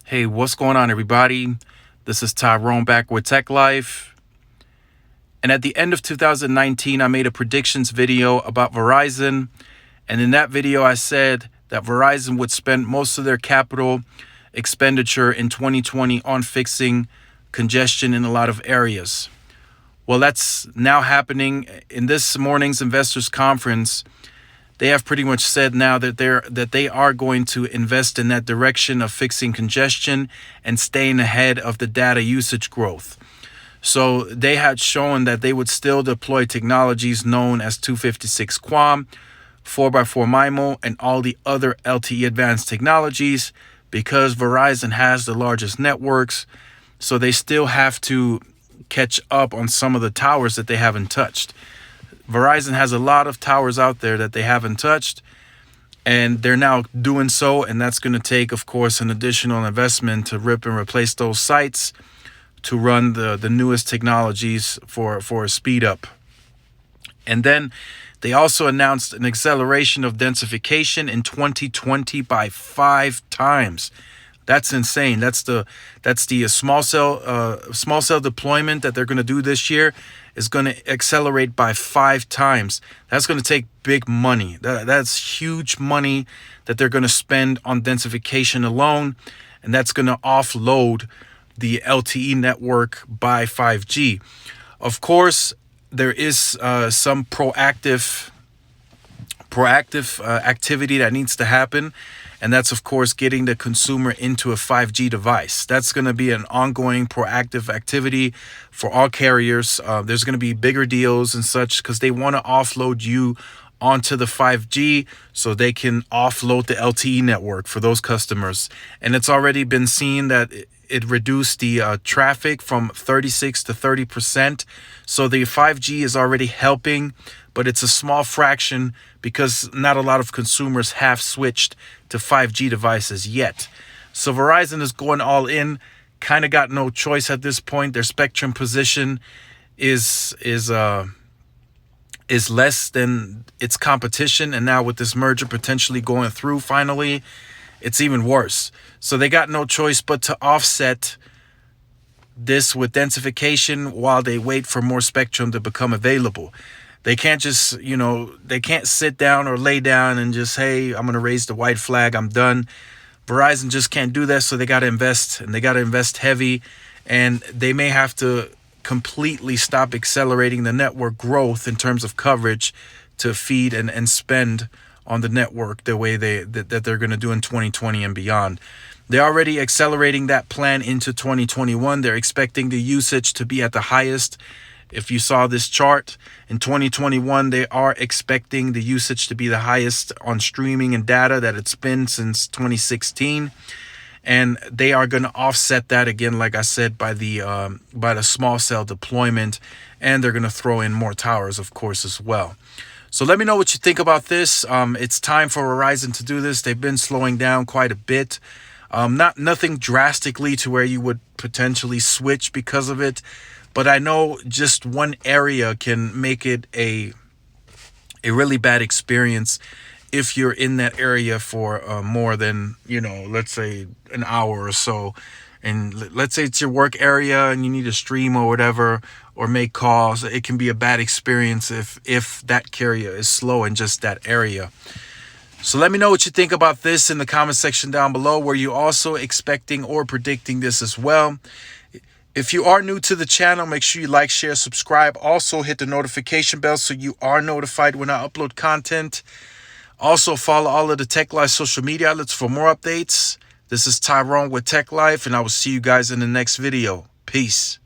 Hey, what's going on, everybody? This is Tyrone back with Tech Life. And at the end of 2019, I made a predictions video about Verizon. And in that video, I said that Verizon would spend most of their capital expenditure in 2020 on fixing congestion in a lot of areas. Well, that's now happening. In this morning's investors conference, they have pretty much said now that they are going to invest in that direction of fixing congestion and staying ahead of the data usage growth. So they had shown that they would still deploy technologies known as 256 QAM, 4x4 MIMO, and all the other LTE advanced technologies because Verizon has the largest networks. So they still have to catch up on some of the towers that they haven't touched. Verizon has a lot of towers out there that they haven't touched, and they're now doing so, and that's going to take, of course, an additional investment to rip and replace those sites to run the newest technologies for a speed up. And then they also announced an acceleration of densification in 2020 by 5 times. That's insane. That's the small cell deployment that they're going to do this year is going to accelerate by 5 times. That's going to take big money. That's huge money that they're going to spend on densification alone, and that's going to offload the LTE network by 5G. Of course, there is some proactive activity that needs to happen. And that's, of course, getting the consumer into a 5G device. That's going to be an ongoing proactive activity for all carriers. There's going to be bigger deals and such because they want to offload you onto the 5G so they can offload the LTE network for those customers. And it's already been seen that it reduced the traffic from 36 to 30%. So the 5G is already helping, but it's a small fraction because not a lot of consumers have switched to 5G devices yet. So Verizon is going all in, kind of got no choice at this point. Their spectrum position is less than its competition, and now with this merger potentially going through finally, it's even worse. So they got no choice but to offset this with densification while they wait for more spectrum to become available. They can't just, they can't sit down or lay down and just, hey, I'm going to raise the white flag, I'm done. Verizon just can't do that, so they got to invest, and they got to invest heavy, and they may have to completely stop accelerating the network growth in terms of coverage to feed and spend on the network the way that they're going to do in 2020 and beyond. They're already accelerating that plan into 2021. They're expecting the usage to be at the highest. If you saw this chart, in 2021, they are expecting the usage to be the highest on streaming and data that it's been since 2016. And they are going to offset that again, like I said, by the small cell deployment. And they're going to throw in more towers, of course, as well. So let me know what you think about this. It's time for Verizon to do this. They've been slowing down quite a bit. Nothing drastically to where you would potentially switch because of it. But I know just one area can make it a really bad experience if you're in that area for more than, let's say an hour or so. And let's say it's your work area and you need to stream or whatever, or make calls. It can be a bad experience if that carrier is slow in just that area. So let me know what you think about this in the comment section down below. Were you also expecting or predicting this as well? If you are new to the channel, make sure you like, share, subscribe. Also hit the notification bell so you are notified when I upload content. Also follow all of the Tech Life social media outlets for more updates. This is Tyrone with Tech Life, and I will see you guys in the next video. Peace.